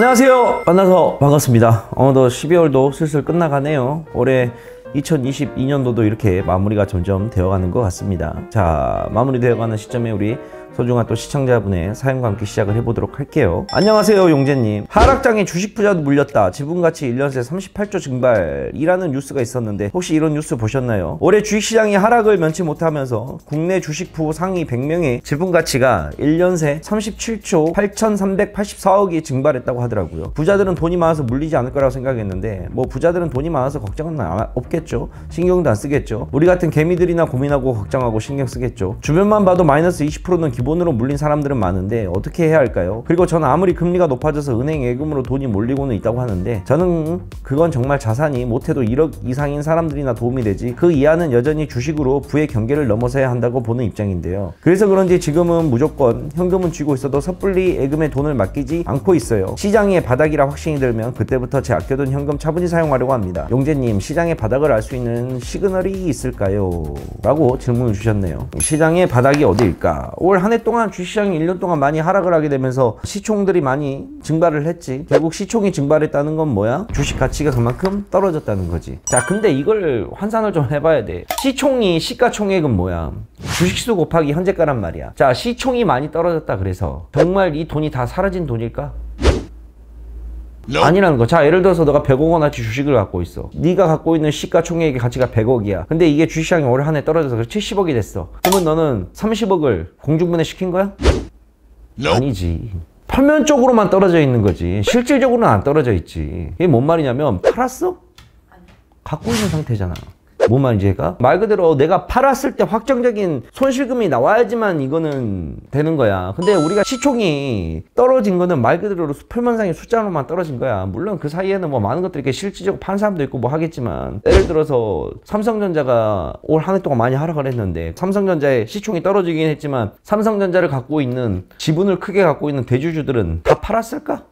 안녕하세요. 만나서 반갑습니다. 어느덧 12월도 슬슬 끝나가네요. 올해 2022년도도 이렇게 마무리가 점점 되어가는 것 같습니다. 자, 마무리되어가는 시점에 우리 소중한 또 시청자분의 사연과 함께 시작을 해보도록 할게요. 안녕하세요, 용재님. 하락장에 주식 부자도 물렸다. 지분가치 1년 새 38조 증발이라는 뉴스가 있었는데 혹시 이런 뉴스 보셨나요? 올해 주식시장이 하락을 면치 못하면서 국내 주식부 상위 100명의 지분가치가 1년 새 37조 8,384억이 증발했다고 하더라고요. 부자들은 돈이 많아서 물리지 않을 거라고 생각했는데 뭐 부자들은 돈이 많아서 걱정은 없겠죠. 신경도 안 쓰겠죠. 우리 같은 개미들이나 고민하고 걱정하고 신경 쓰겠죠. 주변만 봐도 마이너스 20%는 기본으로 물린 사람들은 많은데 어떻게 해야 할까요? 그리고 저는 아무리 금리가 높아져서 은행 예금으로 돈이 몰리고는 있다고 하는데 저는 그건 정말 자산이 못해도 1억 이상인 사람들이나 도움이 되지 그 이하는 여전히 주식으로 부의 경계를 넘어서야 한다고 보는 입장인데요. 그래서 그런지 지금은 무조건 현금은 쥐고 있어도 섣불리 예금에 돈을 맡기지 않고 있어요. 시장의 바닥이라 확신이 들면 그때부터 제 아껴둔 현금 차분히 사용하려고 합니다. 용재님, 시장의 바닥을 알 수 있는 시그널이 있을까요? 라고 질문을 주셨네요. 시장의 바닥이 어디일까? 올 한 해 동안 주식시장이 1년 동안 많이 하락을 하게 되면서 시총들이 많이 증발을 했지. 결국 시총이 증발했다는 건 뭐야? 주식 가치가 그만큼 떨어졌다는 거지. 자, 근데 이걸 환산을 좀 해봐야 돼. 시총이 시가총액은 뭐야? 주식수 곱하기 현재가란 말이야. 자, 시총이 많이 떨어졌다 그래서 정말 이 돈이 다 사라진 돈일까? 아니라는 거. 자, 예를 들어서 너가 100억 원어치 주식을 갖고 있어. 네가 갖고 있는 시가총액의 가치가 100억이야. 근데 이게 주식시장이 올 한 해 떨어져서 70억이 됐어. 그러면 너는 30억을 공중분해 시킨 거야? 아니지. 표면적으로만 떨어져 있는 거지. 실질적으로는 안 떨어져 있지. 이게 뭔 말이냐면 팔았어? 갖고 있는 상태잖아. 뭔 말인지 얘가? 말 그대로 내가 팔았을 때 확정적인 손실금이 나와야지만 이거는 되는 거야. 근데 우리가 시총이 떨어진 거는 말 그대로 표면상의 숫자로만 떨어진 거야. 물론 그 사이에는 뭐 많은 것들이 이렇게 실질적으로 판 사람도 있고 뭐 하겠지만, 예를 들어서 삼성전자가 올 한 해 동안 많이 하락을 했는데 삼성전자의 시총이 떨어지긴 했지만 삼성전자를 갖고 있는 지분을 크게 갖고 있는 대주주들은 다 팔았을까?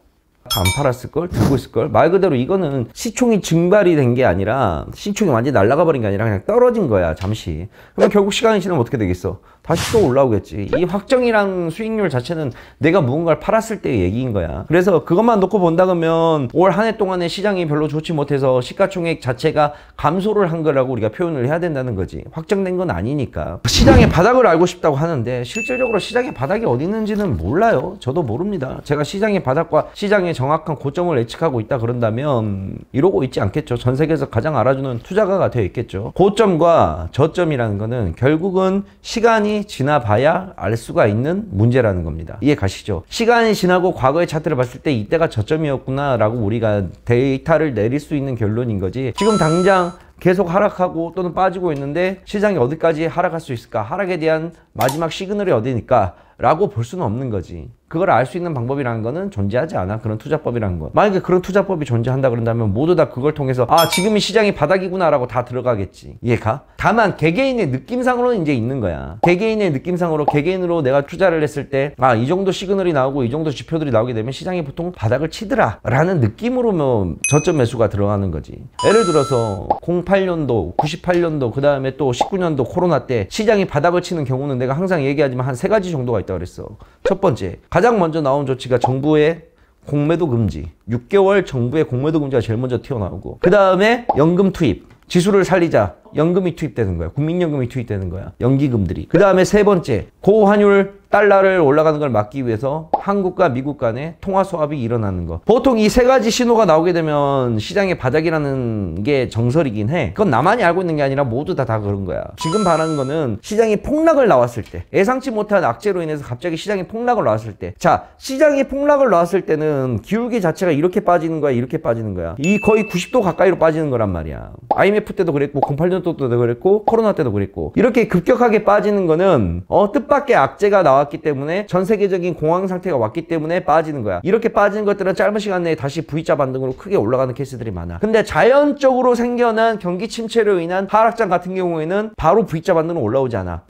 안 팔았을걸? 들고 있을걸? 말 그대로 이거는 시총이 증발이 된 게 아니라 시총이 완전히 날아가 버린 게 아니라 그냥 떨어진 거야, 잠시. 그러면 결국 시간이 지나면 어떻게 되겠어? 다시 또 올라오겠지. 이 확정이랑 수익률 자체는 내가 무언가를 팔았을 때의 얘기인 거야. 그래서 그것만 놓고 본다 그러면 올 한 해 동안에 시장이 별로 좋지 못해서 시가총액 자체가 감소를 한 거라고 우리가 표현을 해야 된다는 거지. 확정된 건 아니니까. 시장의 바닥을 알고 싶다고 하는데 실질적으로 시장의 바닥이 어디 있는지는 몰라요. 저도 모릅니다. 제가 시장의 바닥과 시장의 정확한 고점을 예측하고 있다 그런다면 이러고 있지 않겠죠. 전 세계에서 가장 알아주는 투자가가 되어 있겠죠. 고점과 저점이라는 거는 결국은 시간이 지나봐야 알 수가 있는 문제라는 겁니다. 이해 가시죠? 시간이 지나고 과거의 차트를 봤을 때 이때가 저점이었구나 라고 우리가 데이터를 내릴 수 있는 결론인 거지. 지금 당장 계속 하락하고 또는 빠지고 있는데 시장이 어디까지 하락할 수 있을까? 하락에 대한 마지막 시그널이 어디니까? 라고 볼 수는 없는 거지. 그걸 알 수 있는 방법이라는 거는 존재하지 않아. 그런 투자법이라는 거. 만약에 그런 투자법이 존재한다 그런다면 모두 다 그걸 통해서 아, 지금이 시장이 바닥이구나 라고 다 들어가겠지. 이해가? 다만 개개인의 느낌상으로는 이제 있는 거야. 개개인의 느낌상으로 개개인으로 내가 투자를 했을 때 아, 이 정도 시그널이 나오고 이 정도 지표들이 나오게 되면 시장이 보통 바닥을 치더라 라는 느낌으로 뭐 저점 매수가 들어가는 거지. 예를 들어서 08년도 98년도 그 다음에 또 19년도 코로나 때 시장이 바닥을 치는 경우는 내가 항상 얘기하지만 한 3가지 정도가 있다고 그랬어. 첫 번째, 가장 먼저 나온 조치가 정부의 공매도 금지. 6개월 정부의 공매도 금지가 제일 먼저 튀어나오고, 그 다음에 연금 투입. 지수를 살리자. 연금이 투입되는 거야. 국민연금이 투입되는 거야. 연기금들이. 그 다음에 세 번째, 고환율 달러를 올라가는 걸 막기 위해서 한국과 미국 간의 통화 수합이 일어나는 거. 보통 이 3가지 신호가 나오게 되면 시장의 바닥이라는 게 정설이긴 해. 그건 나만이 알고 있는 게 아니라 모두 다 그런 거야. 지금 바라는 거는 시장이 폭락을 나왔을 때, 예상치 못한 악재로 인해서 갑자기 시장이 폭락을 나왔을 때, 자, 시장이 폭락을 나왔을 때는 기울기 자체가 이렇게 빠지는 거야, 이렇게 빠지는 거야. 이 거의 90도 가까이로 빠지는 거란 말이야. IMF 때도 그랬고 08년도 때도 그랬고 코로나 때도 그랬고. 이렇게 급격하게 빠지는 거는 뜻밖의 악재가 나왔기 때문에, 전 세계적인 공황 상태가 왔기 때문에 빠지는 거야. 이렇게 빠지는 것들은 짧은 시간 내에 다시 V자 반등으로 크게 올라가는 케이스들이 많아. 근데 자연적으로 생겨난 경기 침체로 인한 하락장 같은 경우에는 바로 V자 반등으로 올라오지 않아.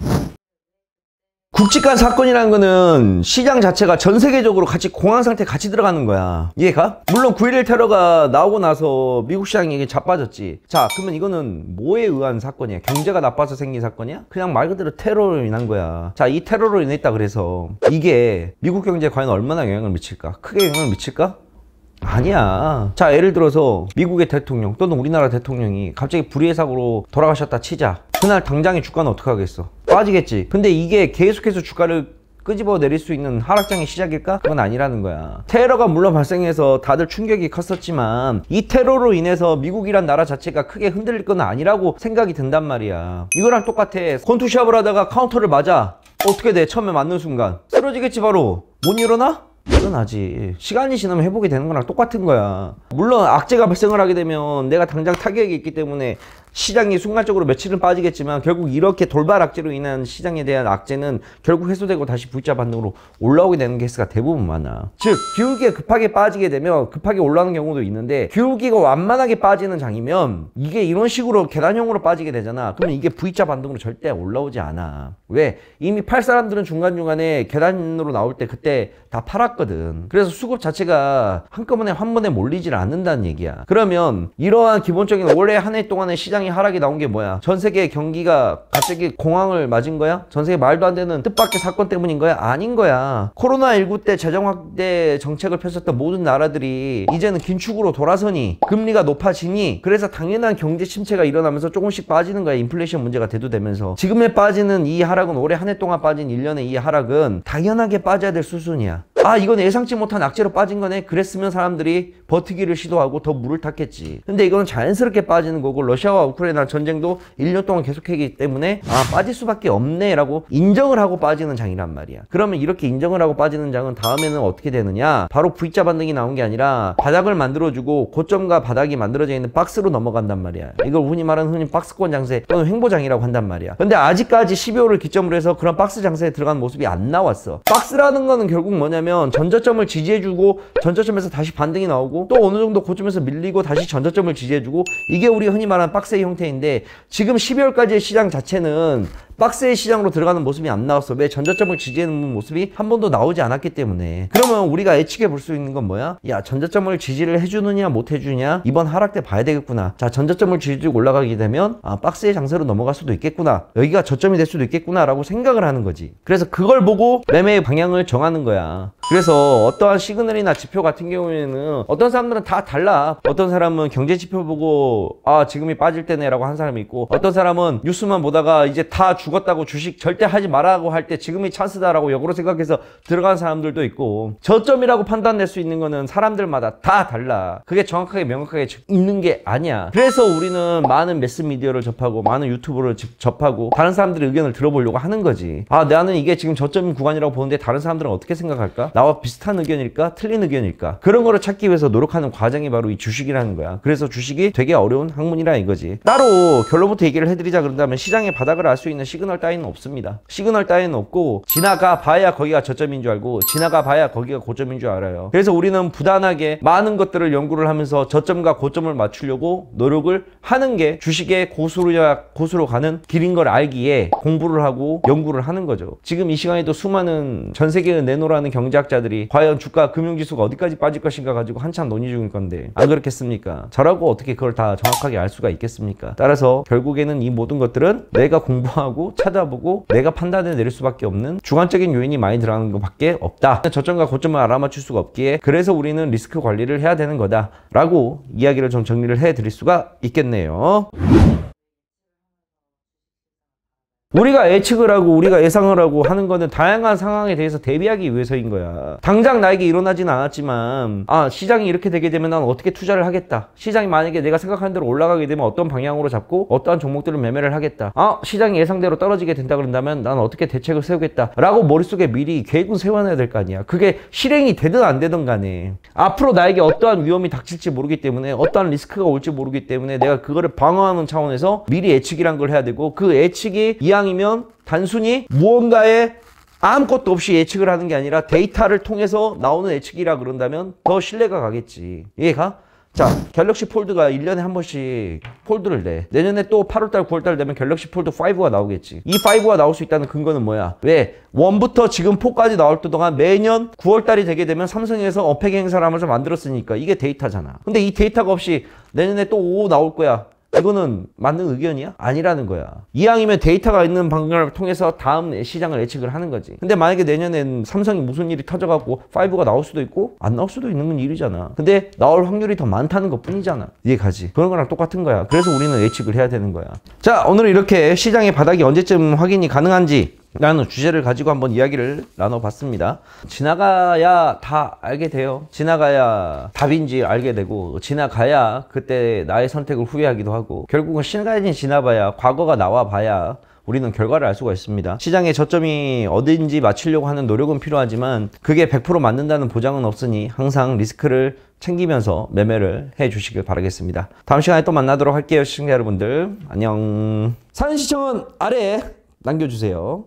굵직한 사건이라는 거는 시장 자체가 전 세계적으로 같이 공황 상태에 같이 들어가는 거야. 이해가? 물론 9.11 테러가 나오고 나서 미국 시장이 자빠졌지. 자, 그러면 이거는 뭐에 의한 사건이야? 경제가 나빠서 생긴 사건이야? 그냥 말 그대로 테러로 인한 거야. 자, 이 테러로 인했다 그래서 이게 미국 경제에 과연 얼마나 영향을 미칠까? 크게 영향을 미칠까? 아니야. 자, 예를 들어서 미국의 대통령 또는 우리나라 대통령이 갑자기 불의의 사고로 돌아가셨다 치자. 그날 당장의 주가는 어떻게 하겠어? 빠지겠지. 근데 이게 계속해서 주가를 끄집어 내릴 수 있는 하락장의 시작일까? 그건 아니라는 거야. 테러가 물론 발생해서 다들 충격이 컸었지만 이 테러로 인해서 미국이란 나라 자체가 크게 흔들릴 건 아니라고 생각이 든단 말이야. 이거랑 똑같아. 권투시합을 하다가 카운터를 맞아. 어떻게 돼? 처음에 맞는 순간 쓰러지겠지 바로. 못 일어나? 일어나지. 시간이 지나면 회복이 되는 거랑 똑같은 거야. 물론 악재가 발생을 하게 되면 내가 당장 타격이 있기 때문에 시장이 순간적으로 며칠은 빠지겠지만 결국 이렇게 돌발 악재로 인한 시장에 대한 악재는 결국 해소되고 다시 V자 반등으로 올라오게 되는 케이스가 대부분 많아. 즉 기울기가 급하게 빠지게 되면 급하게 올라오는 경우도 있는데 기울기가 완만하게 빠지는 장이면 이게 이런 식으로 계단형으로 빠지게 되잖아. 그러면 이게 V자 반등으로 절대 올라오지 않아. 왜? 이미 팔 사람들은 중간중간에 계단으로 나올 때 그때 다 팔았거든. 그래서 수급 자체가 한꺼번에 한 번에 몰리질 않는다는 얘기야. 그러면 이러한 기본적인 올해 한 해 동안의 시장이 하락이 나온 게 뭐야? 전 세계 경기가 갑자기 공황을 맞은 거야? 전 세계 말도 안 되는 뜻밖의 사건 때문인 거야? 아닌 거야. 코로나19 때 재정 확대 정책을 펼쳤던 모든 나라들이 이제는 긴축으로 돌아서니 금리가 높아지니 그래서 당연한 경제 침체가 일어나면서 조금씩 빠지는 거야. 인플레이션 문제가 대두되면서. 지금에 빠지는 이 하락은 올해 한 해 동안 빠진 1년의 이 하락은 당연하게 빠져야 될 수준이야. 아, 이건 예상치 못한 악재로 빠진 거네. 그랬으면 사람들이 버티기를 시도하고 더 물을 탔겠지. 근데 이거는 자연스럽게 빠지는 거고 러시아와 우크라이나 전쟁도 1년 동안 계속하기 때문에 아, 빠질 수밖에 없네 라고 인정을 하고 빠지는 장이란 말이야. 그러면 이렇게 인정을 하고 빠지는 장은 다음에는 어떻게 되느냐? 바로 V자 반등이 나온 게 아니라 바닥을 만들어주고 고점과 바닥이 만들어져 있는 박스로 넘어간단 말이야. 이걸 흔히 말하는 흔히 박스권 장세 또는 횡보장이라고 한단 말이야. 근데 아직까지 12월을 기점으로 해서 그런 박스 장세에 들어가는 모습이 안 나왔어. 박스라는 거는 결국 뭐냐면 전저점을 지지해주고 전저점에서 다시 반등이 나오고 또 어느 정도 고점에서 밀리고 다시 전저점을 지지해주고 이게 우리 흔히 말하는 박스의 형태인데 지금 12월까지의 시장 자체는 박스의 시장으로 들어가는 모습이 안 나왔어. 왜? 전저점을 지지해놓는 모습이 한 번도 나오지 않았기 때문에. 그러면 우리가 예측해 볼 수 있는 건 뭐야? 야, 전저점을 지지를 해주느냐 못 해주느냐 이번 하락 때 봐야 되겠구나. 자, 전저점을 지지고 올라가게 되면 아, 박스의 장세로 넘어갈 수도 있겠구나. 여기가 저점이 될 수도 있겠구나 라고 생각을 하는 거지. 그래서 그걸 보고 매매의 방향을 정하는 거야. 그래서 어떠한 시그널이나 지표 같은 경우에는 어떤 사람들은 다 달라. 어떤 사람은 경제 지표 보고 아, 지금이 빠질 때네 라고 한 사람이 있고 어떤 사람은 뉴스만 보다가 이제 다 죽었다고 주식 절대 하지 말라고 할 때 지금이 찬스다라고 역으로 생각해서 들어간 사람들도 있고 저점이라고 판단될 수 있는 거는 사람들마다 다 달라. 그게 정확하게 명확하게 있는 게 아니야. 그래서 우리는 많은 매스미디어를 접하고 많은 유튜브를 접하고 다른 사람들의 의견을 들어보려고 하는 거지. 아, 나는 이게 지금 저점 구간이라고 보는데 다른 사람들은 어떻게 생각할까? 나와 비슷한 의견일까? 틀린 의견일까? 그런 거를 찾기 위해서 노력하는 과정이 바로 이 주식이라는 거야. 그래서 주식이 되게 어려운 학문이라 이거지. 따로 결론부터 얘기를 해드리자 그런다면 시장의 바닥을 알 수 있는 시그널 따위는 없습니다. 시그널 따위는 없고 지나가 봐야 거기가 저점인 줄 알고 지나가 봐야 거기가 고점인 줄 알아요. 그래서 우리는 부단하게 많은 것들을 연구를 하면서 저점과 고점을 맞추려고 노력을 하는 게 주식의 고수로 가는 길인 걸 알기에 공부를 하고 연구를 하는 거죠. 지금 이 시간에도 수많은 전 세계의 내노라는 경제학자들이 과연 주가 금융지수가 어디까지 빠질 것인가 가지고 한참 논의 중일 건데 안 그렇겠습니까? 저라고 어떻게 그걸 다 정확하게 알 수가 있겠습니까? 따라서 결국에는 이 모든 것들은 내가 공부하고 찾아보고 내가 판단해 내릴 수밖에 없는 주관적인 요인이 많이 들어가는 것밖에 없다. 저점과 고점을 알아맞출 수가 없기에 그래서 우리는 리스크 관리를 해야 되는 거다 라고 이야기를 좀 정리를 해 드릴 수가 있겠네요. 우리가 예측을 하고 우리가 예상을 하고 하는 거는 다양한 상황에 대해서 대비하기 위해서인 거야. 당장 나에게 일어나진 않았지만 아, 시장이 이렇게 되게 되면 난 어떻게 투자를 하겠다. 시장이 만약에 내가 생각하는 대로 올라가게 되면 어떤 방향으로 잡고 어떠한 종목들을 매매를 하겠다. 아, 시장이 예상대로 떨어지게 된다 그런다면 난 어떻게 대책을 세우겠다 라고 머릿속에 미리 계획은 세워놔야 될 거 아니야. 그게 실행이 되든 안 되든 간에 앞으로 나에게 어떠한 위험이 닥칠지 모르기 때문에 어떠한 리스크가 올지 모르기 때문에 내가 그거를 방어하는 차원에서 미리 예측이란 걸 해야 되고 그 예측이 이왕이면 단순히 무언가에 아무것도 없이 예측을 하는 게 아니라 데이터를 통해서 나오는 예측이라 그런다면 더 신뢰가 가겠지. 이해가? 자, 갤럭시 폴드가 1년에 한 번씩 폴드를 내. 내년에 또 8월달, 9월달 되면 갤럭시 폴드 5가 나오겠지. 이 5가 나올 수 있다는 근거는 뭐야? 왜? 1부터 지금 4까지 나올 때 동안 매년 9월달이 되게 되면 삼성에서 어폐기 행사를 하면서 만들었으니까 이게 데이터잖아. 근데 이 데이터가 없이 내년에 또 5 나올 거야. 이거는 맞는 의견이야? 아니라는 거야. 이왕이면 데이터가 있는 방법을 통해서 다음 시장을 예측을 하는 거지. 근데 만약에 내년엔 삼성이 무슨 일이 터져갖고 5가 나올 수도 있고 안 나올 수도 있는 건 일이잖아. 근데 나올 확률이 더 많다는 것 뿐이잖아. 이해가지? 그런 거랑 똑같은 거야. 그래서 우리는 예측을 해야 되는 거야. 자, 오늘은 이렇게 시장의 바닥이 언제쯤 확인이 가능한지 라는 주제를 가지고 한번 이야기를 나눠봤습니다. 지나가야 다 알게 돼요. 지나가야 답인지 알게 되고, 지나가야 그때 나의 선택을 후회하기도 하고, 결국은 시간이 지나봐야, 과거가 나와봐야 우리는 결과를 알 수가 있습니다. 시장의 저점이 어딘지 맞추려고 하는 노력은 필요하지만 그게 100% 맞는다는 보장은 없으니 항상 리스크를 챙기면서 매매를 해 주시길 바라겠습니다. 다음 시간에 또 만나도록 할게요. 시청자 여러분들 안녕. 사연 시청은 아래에 남겨주세요.